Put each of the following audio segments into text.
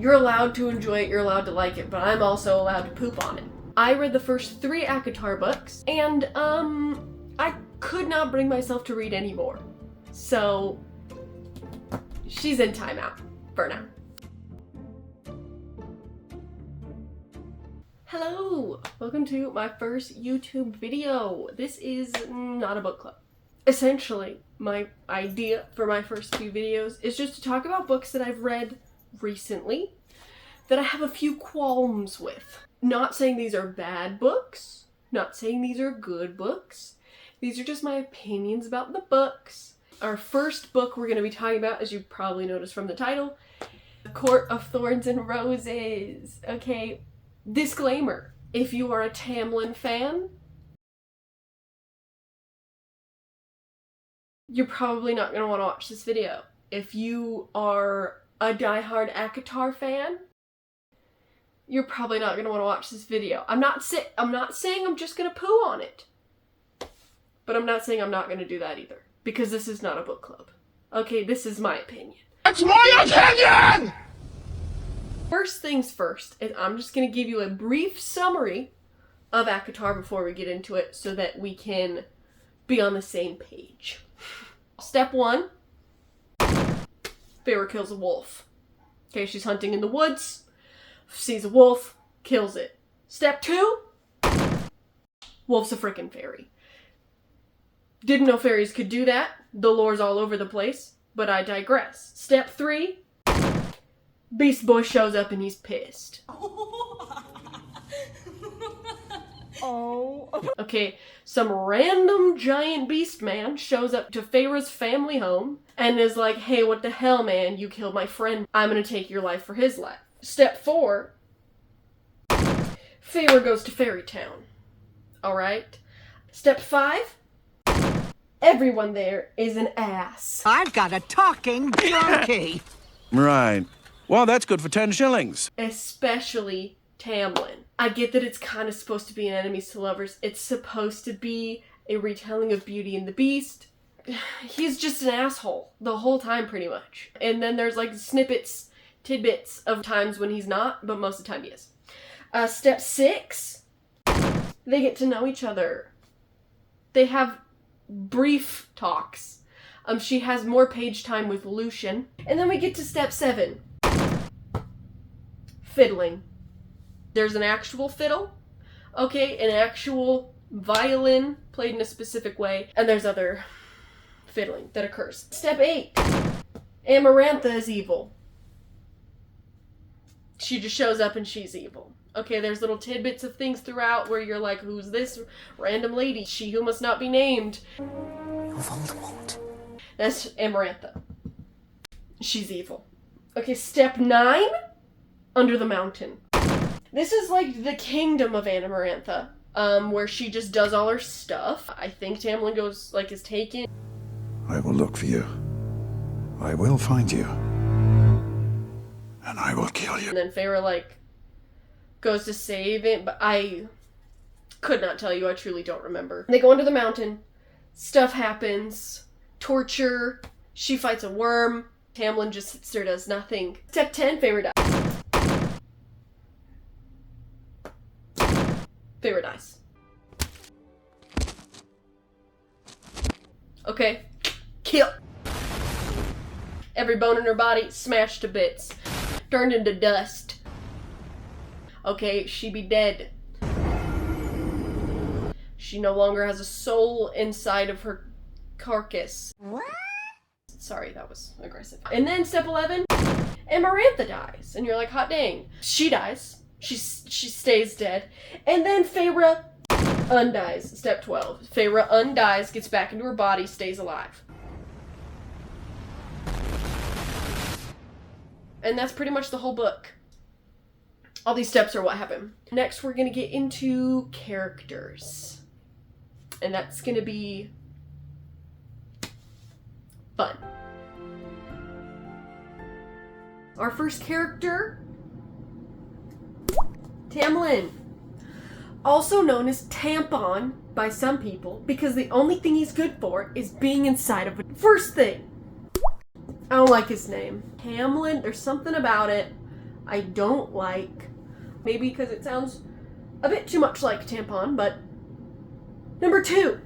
You're allowed to enjoy it, you're allowed to like it, but I'm also allowed to poop on it. I read the first 3 ACOTAR books, and I could not bring myself to read any more. So she's in timeout for now. Hello! Welcome to my first YouTube video. This is not a book club. Essentially, my idea for my first few videos is just to talk about books that I've read recently that I have a few qualms with. Not saying these are bad books, not saying these are good books. These are just my opinions about the books. Our first book we're going to be talking about, as you probably noticed from the title, Court of Thorns and Roses. Okay, disclaimer, if you are a Tamlin fan, you're probably not going to want to watch this video. If you are a diehard ACOTAR fan, you're probably not going to want to watch this video. I'm not saying I'm just going to poo on it. But I'm not saying I'm not going to do that either. Because this is not a book club. Okay, this is my opinion. That's my opinion! First things first, is I'm just going to give you a brief summary of ACOTAR before we get into it so that we can be on the same page. Step 1. Feyre kills a wolf. Okay, she's hunting in the woods, sees a wolf, kills it. Step 2. Wolf's a frickin' fairy. Didn't know fairies could do that. The lore's all over the place, but I digress. Step 3. Beast Boy shows up and he's pissed. Oh. Okay, some random giant beast man shows up to Feyre's family home and is like, hey, what the hell, man? You killed my friend. I'm gonna take your life for his life. Step 4. Feyre goes to Fairy Town. Alright? Step 5. Everyone there is an ass. I've got a talking donkey. Right. Well, that's good for 10 shillings. Especially Tamlin. I get that it's kind of supposed to be an enemies to lovers. It's supposed to be a retelling of Beauty and the Beast. He's just an asshole the whole time, pretty much. And then there's like snippets, tidbits of times when he's not, but most of the time he is. Step 6. They get to know each other. They have brief talks. She has more page time with Lucian. And then we get to step 7. Fiddling. There's an actual fiddle, okay, an actual violin played in a specific way, and there's other fiddling that occurs. Step 8. Amarantha is evil. She just shows up and she's evil. Okay, there's little tidbits of things throughout where you're like, who's this random lady? She who must not be named. You're Voldemort. That's Amarantha. She's evil. Okay, step 9. Under the Mountain. This is like the kingdom of Amarantha, where she just does all her stuff. I think Tamlin goes, like, is taken. I will look for you. I will find you. And I will kill you. And then Feyre, like, goes to save it, but I could not tell you. I truly don't remember. They go under the mountain. Stuff happens. Torture. She fights a worm. Tamlin just sits there, does nothing. Step 10, Feyre dies. Feyre dies. Okay. Kill. Every bone in her body smashed to bits. Turned into dust. Okay, she be dead. She no longer has a soul inside of her carcass. What? Sorry, that was aggressive. And then step 11, Amarantha dies. And you're like, hot dang. She dies. She stays dead. And then Feyre undies. Step 12. Feyre undies, gets back into her body, stays alive. And that's pretty much the whole book. All these steps are what happen. Next, we're going to get into characters. And that's going to be fun. Our first character, Tamlin. Also known as Tampon by some people, because the only thing he's good for is being inside of it. First thing, I don't like his name. Tamlin, there's something about it. I don't like. Maybe because it sounds a bit too much like tampon, but number 2.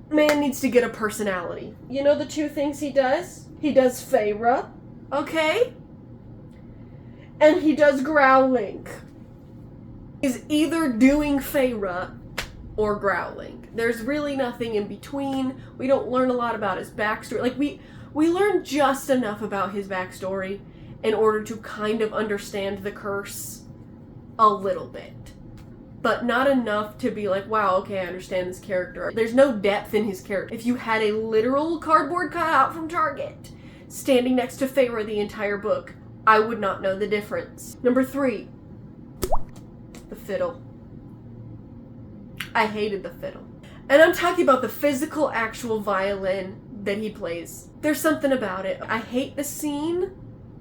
Man needs to get a personality. You know the 2 things he does? He does Feyre, okay? And he does growling. He's either doing Feyre or growling. There's really nothing in between. We don't learn a lot about his backstory. Like, we learn just enough about his backstory in order to kind of understand the curse a little bit. But not enough to be like, wow, okay, I understand this character. There's no depth in his character. If you had a literal cardboard cutout from Target standing next to Feyre the entire book, I would not know the difference. Number 3, the fiddle. I hated the fiddle. And I'm talking about the physical, actual violin that he plays. There's something about it. I hate the scene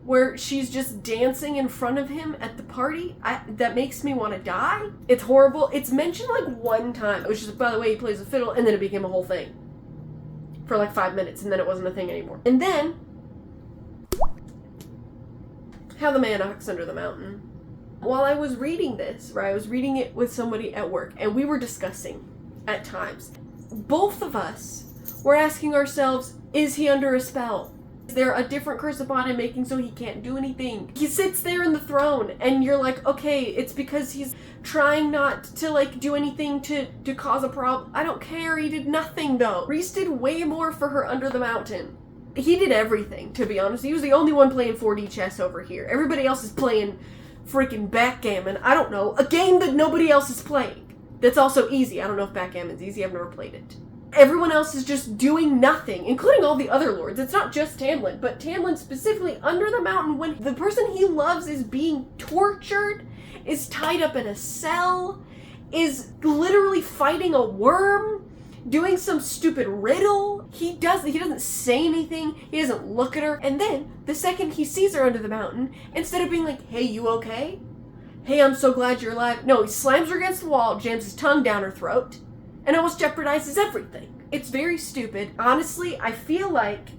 where she's just dancing in front of him at the party. That makes me want to die. It's horrible. It's mentioned like one time. It was just, by the way, he plays the fiddle, and then it became a whole thing. For like 5 minutes, and then it wasn't a thing anymore. And then how the man knocks under the mountain. While I was reading this, right, I was reading it with somebody at work, and we were discussing at times. Both of us were asking ourselves, is he under a spell? Is there a different curse upon him making so he can't do anything? He sits there in the throne, and you're like, okay, it's because he's trying not to, like, do anything to cause a problem. I don't care, he did nothing, though. Rhys did way more for her under the mountain. He did everything, to be honest. He was the only one playing 4D chess over here. Everybody else is playing freaking backgammon. I don't know. A game that nobody else is playing. That's also easy. I don't know if backgammon's easy. I've never played it. Everyone else is just doing nothing, including all the other lords. It's not just Tamlin, but Tamlin specifically under the mountain when the person he loves is being tortured, is tied up in a cell, is literally fighting a worm, doing some stupid riddle. He doesn't say anything. He doesn't look at her. And then, the second he sees her under the mountain, instead of being like, hey, you okay? Hey, I'm so glad you're alive. No, he slams her against the wall, jams his tongue down her throat, and almost jeopardizes everything. It's very stupid. Honestly, I feel like,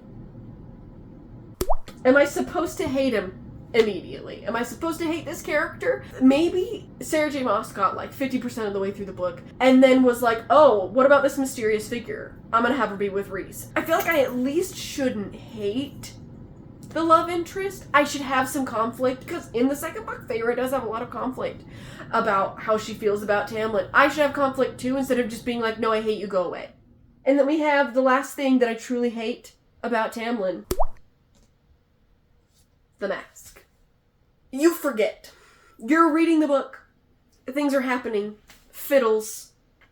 am I supposed to hate him immediately? Am I supposed to hate this character? Maybe Sarah J. Maas got like 50% of the way through the book and then was like, oh, what about this mysterious figure? I'm gonna have her be with Rhys. I feel like I at least shouldn't hate the love interest. I should have some conflict, because in the second book, Feyre does have a lot of conflict about how she feels about Tamlin. I should have conflict too, instead of just being like, no, I hate you, go away. And then we have the last thing that I truly hate about Tamlin. The mask. You forget. You're reading the book. Things are happening. Fiddles.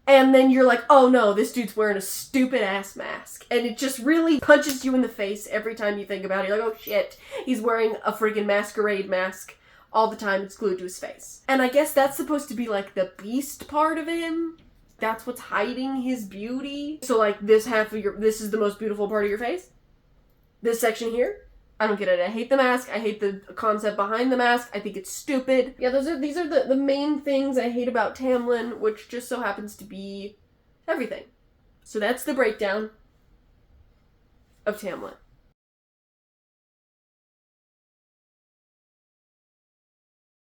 And then you're like, oh no, this dude's wearing a stupid ass mask. And it just really punches you in the face every time you think about it. You're like, oh shit, he's wearing a freaking masquerade mask all the time. It's glued to his face. And I guess that's supposed to be like the beast part of him. That's what's hiding his beauty. So like this is the most beautiful part of your face. This section here, I don't get it. I hate the mask. I hate the concept behind the mask. I think it's stupid. Yeah, these are the main things I hate about Tamlin, which just so happens to be everything. So that's the breakdown of Tamlin.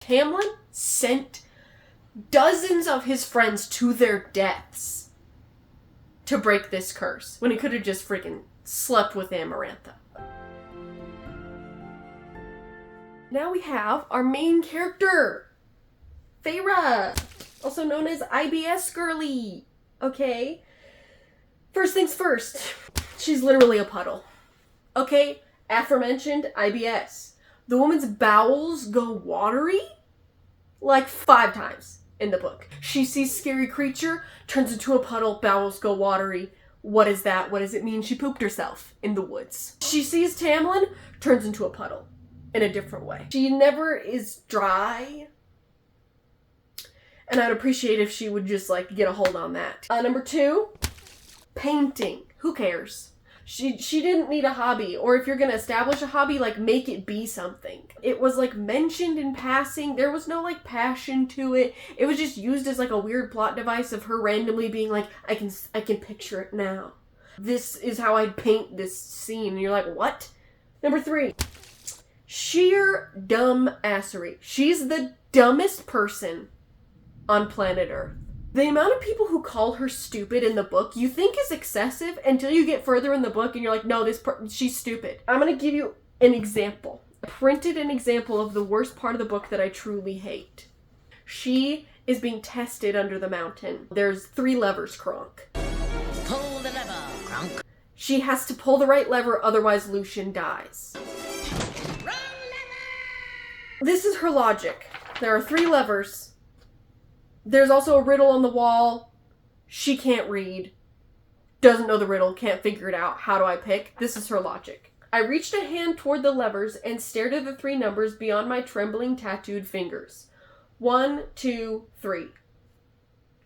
Tamlin sent dozens of his friends to their deaths to break this curse, when he could have just freaking slept with Amarantha. Now we have our main character, Feyre, also known as IBS Girly. Okay? First things first, she's literally a puddle. Okay? Aforementioned IBS. The woman's bowels go watery like 5 times in the book. She sees scary creature, turns into a puddle, bowels go watery. What is that? What does it mean? She pooped herself in the woods. She sees Tamlin, turns into a puddle. In a different way. She never is dry. And I'd appreciate if she would just like get a hold on that. Number 2, painting. Who cares? She didn't need a hobby, or if you're gonna establish a hobby, like make it be something. It was like mentioned in passing. There was no like passion to it. It was just used as like a weird plot device of her randomly being like, I can picture it now. This is how I'd paint this scene. And you're like, what? Number 3. Sheer dumb assery. She's the dumbest person on planet Earth. The amount of people who call her stupid in the book you think is excessive until you get further in the book and you're like, no, she's stupid. I'm gonna give you an example. I printed an example of the worst part of the book that I truly hate. She is being tested under the mountain. There's 3 levers, Kronk. Pull the lever, Kronk. She has to pull the right lever, otherwise Lucian dies. Wrong lever! This is her logic. There are 3 levers. There's also a riddle on the wall. She can't read. Doesn't know the riddle, can't figure it out. How do I pick? This is her logic. I reached a hand toward the levers and stared at the 3 numbers beyond my trembling, tattooed fingers. 1, 2, 3.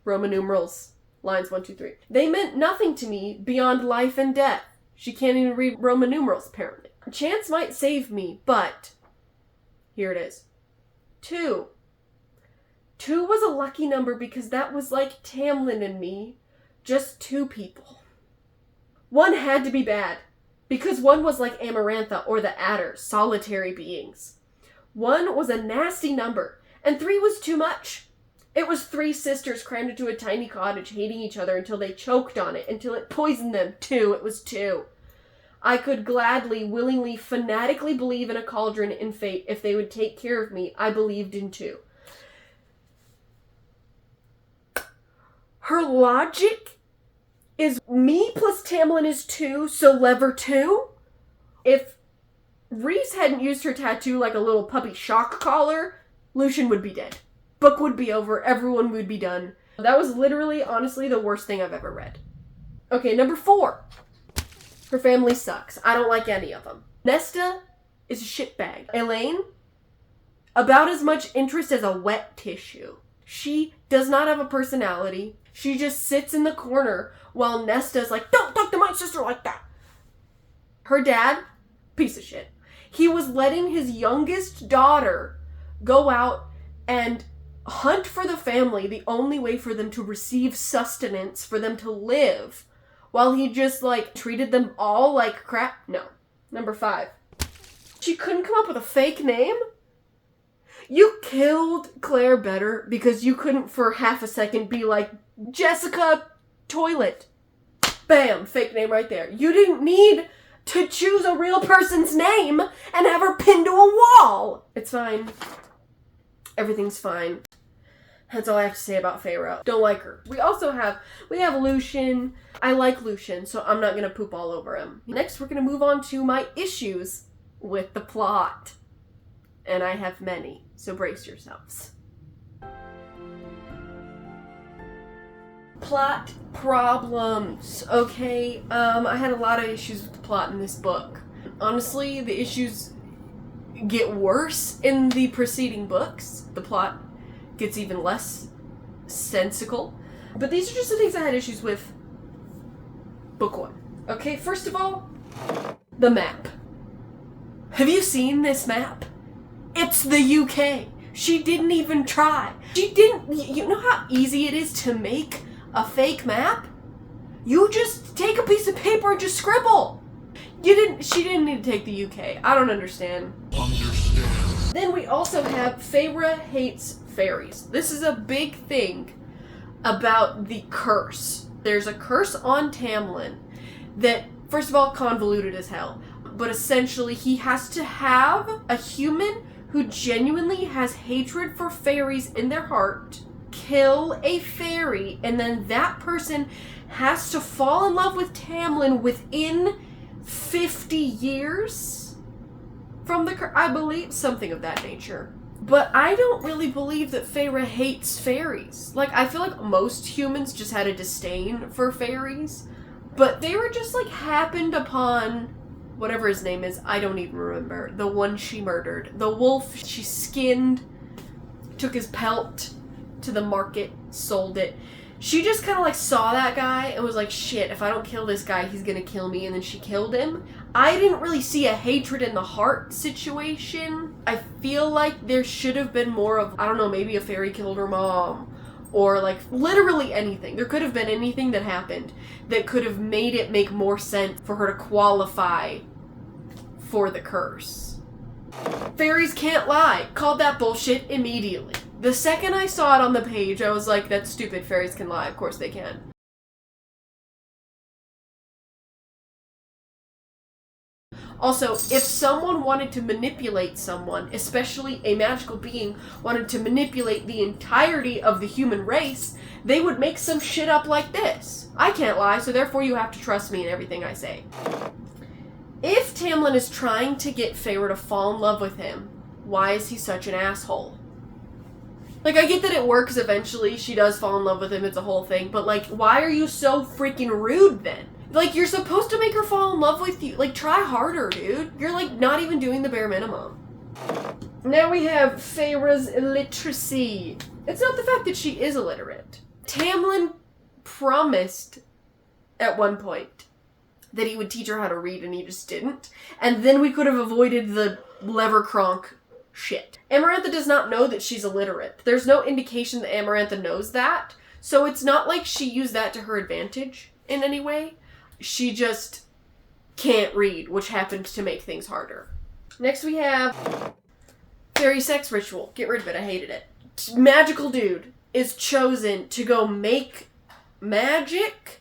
Roman numerals. Lines 1, 2, 3. They meant nothing to me beyond life and death. She can't even read Roman numerals, apparently. Chance might save me, but... here it is. 2. 2 was a lucky number because that was like Tamlin and me. Just 2 people. 1 had to be bad. Because 1 was like Amarantha or the Adder, solitary beings. 1 was a nasty number. And 3 was too much. It was 3 sisters crammed into a tiny cottage, hating each other until they choked on it, until it poisoned them. 2. It was 2. I could gladly, willingly, fanatically believe in a cauldron and fate if they would take care of me. I believed in 2. Her logic is me plus Tamlin is 2, so lever 2? If Rhys hadn't used her tattoo like a little puppy shock collar, Lucian would be dead. Book would be over, everyone would be done. That was literally, honestly, the worst thing I've ever read. Okay, number 4. Her family sucks. I don't like any of them. Nesta is a shitbag. Elaine, about as much interest as a wet tissue. She does not have a personality. She just sits in the corner while Nesta's like, don't talk to my sister like that. Her dad, piece of shit. He was letting his youngest daughter go out and hunt for the family, the only way for them to receive sustenance, for them to live, while he just, like, treated them all like crap. No. Number 5. She couldn't come up with a fake name? You killed Claire better because you couldn't for half a second be like, Jessica Toilet. Bam, fake name right there. You didn't need to choose a real person's name and have her pinned to a wall. It's fine. Everything's fine. That's all I have to say about Feyre. Don't like her. We have Lucian. I like Lucian, so I'm not gonna poop all over him. Next, we're gonna move on to my issues with the plot. And I have many, so brace yourselves. Plot problems. Okay, I had a lot of issues with the plot in this book. Honestly, the issues get worse in the preceding books. The plot gets even less sensical. But these are just the things I had issues with book 1. Okay, first of all, the map. Have you seen this map? It's the UK. She didn't even try. You know how easy it is to make a fake map? You just take a piece of paper and just scribble. She didn't need to take the UK. I don't understand. Then we also have Feyre hates fairies. This is a big thing about the curse. There's a curse on Tamlin that, first of all, convoluted as hell. But essentially, he has to have a human who genuinely has hatred for fairies in their heart kill a fairy, and then that person has to fall in love with Tamlin within 50 years from the I believe something of that nature. But I don't really believe that Feyre hates fairies. Like, I feel like most humans just had a disdain for fairies, but they were just like happened upon whatever his name is, I don't even remember. The one she murdered. The wolf she skinned, took his pelt to the market, sold it. She just kind of like saw that guy and was like, shit, if I don't kill this guy, he's gonna kill me, and then she killed him. I didn't really see a hatred in the heart situation. I feel like there should have been more of, I don't know, maybe a fairy killed her mom, or like literally anything. There could have been anything that happened that could have made it make more sense for her to qualify for the curse. Fairies can't lie. Called that bullshit immediately. The second I saw it on the page, I was like, that's stupid. Fairies can lie. Of course they can. Also, if someone wanted to manipulate someone, especially a magical being, wanted to manipulate the entirety of the human race, they would make some shit up like this. I can't lie, so therefore you have to trust me in everything I say. If Tamlin is trying to get Feyre to fall in love with him, why is he such an asshole? Like, I get that it works eventually, she does fall in love with him, it's a whole thing, but like, why are you so freaking rude then? Like, you're supposed to make her fall in love with you. Like, try harder, dude. You're, like, not even doing the bare minimum. Now we have Feyre's illiteracy. It's not the fact that she is illiterate. Tamlin promised at one point that he would teach her how to read, and he just didn't. And then we could have avoided the lever cronk shit. Amarantha does not know that she's illiterate. There's no indication that Amarantha knows that. So it's not like she used that to her advantage in any way. She just can't read, which happened to make things harder. Next we have fairy sex ritual. Get rid of it, I hated it. Magical dude is chosen to go make magic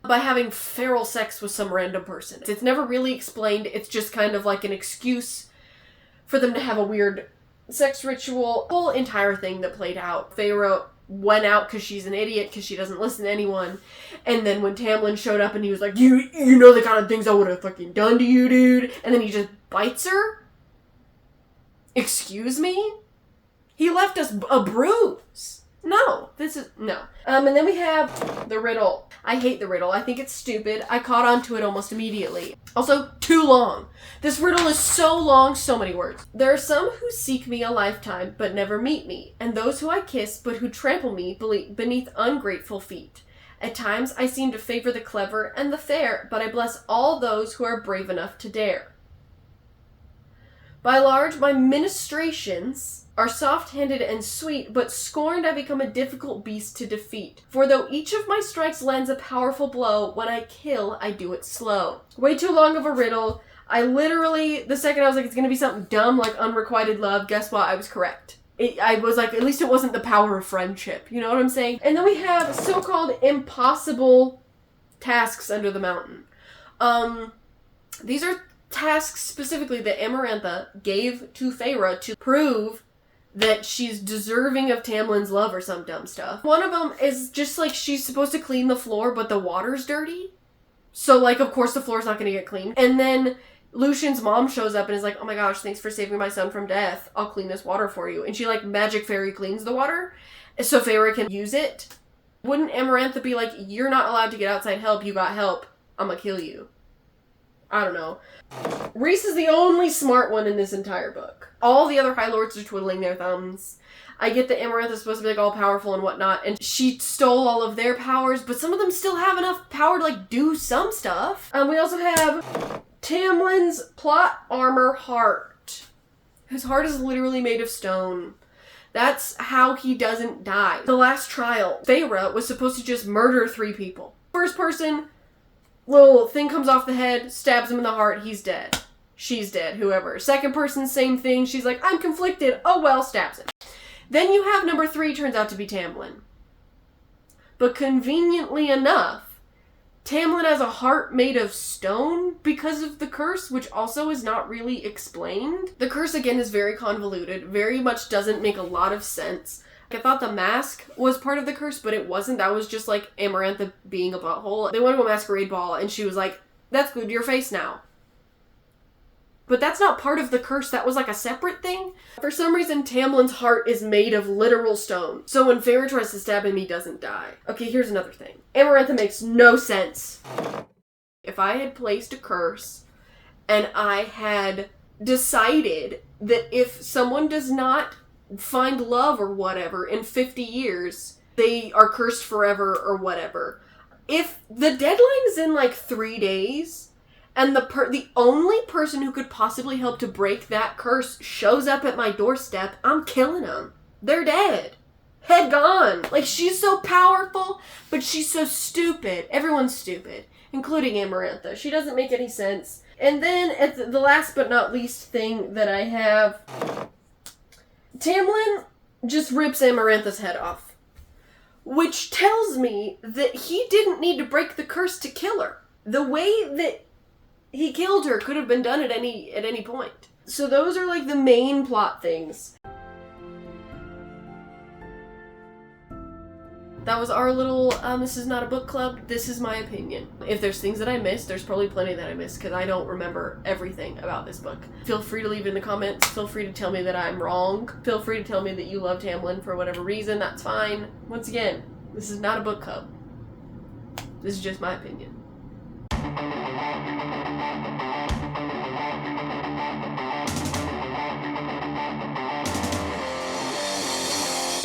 by having feral sex with some random person. It's never really explained, it's just kind of like an excuse for them to have a weird sex ritual. The whole entire thing that played out. Feyre went out because she's an idiot, because she doesn't listen to anyone. And then when Tamlin showed up and he was like, you know the kind of things I would have fucking done to you, dude. And then he just bites her? Excuse me? He left us a bruise. No, no. And then we have the riddle. I hate the riddle. I think it's stupid. I caught on to it almost immediately. Also, too long. This riddle is so long, so many words. There are some who seek me a lifetime, but never meet me, and those who I kiss, but who trample me beneath ungrateful feet. At times, I seem to favor the clever and the fair, but I bless all those who are brave enough to dare. By large, my ministrations are soft-handed and sweet, but scorned I become a difficult beast to defeat. For though each of my strikes lands a powerful blow, when I kill, I do it slow. Way too long of a riddle. I literally, the second I was like, it's gonna be something dumb like unrequited love, guess what? I was correct. I was like, at least it wasn't the power of friendship. You know what I'm saying? And then we have so-called impossible tasks under the mountain. These are tasks specifically that Amarantha gave to Feyre to prove that she's deserving of Tamlin's love or some dumb stuff. One of them is just like she's supposed to clean the floor, but the water's dirty. So like, of course the floor's not gonna get clean. And then Lucian's mom shows up and is like, oh my gosh, thanks for saving my son from death. I'll clean this water for you. And she like magic fairy cleans the water so Feyre can use it. Wouldn't Amarantha be like, you're not allowed to get outside help, you got help, I'm gonna kill you? I don't know. Rhys is the only smart one in this entire book. All the other High Lords are twiddling their thumbs. I get that Amarantha's supposed to be like all powerful and whatnot, and she stole all of their powers, but some of them still have enough power to like do some stuff. We also have Tamlin's plot armor heart. His heart is literally made of stone. That's how he doesn't die. The last trial, Feyre was supposed to just murder 3 people. First person, little thing comes off the head, stabs him in the heart, he's dead. She's dead, whoever. Second person, same thing. She's like, I'm conflicted. Oh well, stabs him. Then you have number 3 turns out to be Tamlin. But conveniently enough, Tamlin has a heart made of stone because of the curse, which also is not really explained. The curse, again, is very convoluted. Very much doesn't make a lot of sense. I thought the mask was part of the curse, but it wasn't. That was just like Amarantha being a butthole. They went to a masquerade ball, and she was like, that's glued to your face now. But that's not part of the curse. That was like a separate thing. For some reason, Tamlin's heart is made of literal stone. So when Feyre tries to stab him, he doesn't die. Okay, here's another thing. Amarantha makes no sense. If I had placed a curse and I had decided that if someone does not find love or whatever in 50 years, they are cursed forever or whatever. If the deadline's in like 3 days, and the only person who could possibly help to break that curse shows up at my doorstep, I'm killing them. They're dead. Head gone. Like, she's so powerful, but she's so stupid. Everyone's stupid, including Amarantha. She doesn't make any sense. And then, at the last but not least thing that I have, Tamlin just rips Amarantha's head off. Which tells me that he didn't need to break the curse to kill her. The way that he killed her could have been done at any point. So those are like the main plot things. That was our little, this is not a book club, this is my opinion. If there's things that I missed, there's probably plenty that I missed, because I don't remember everything about this book. Feel free to leave in the comments, feel free to tell me that I'm wrong, feel free to tell me that you love Tamlin for whatever reason, that's fine. Once again, this is not a book club. This is just my opinion.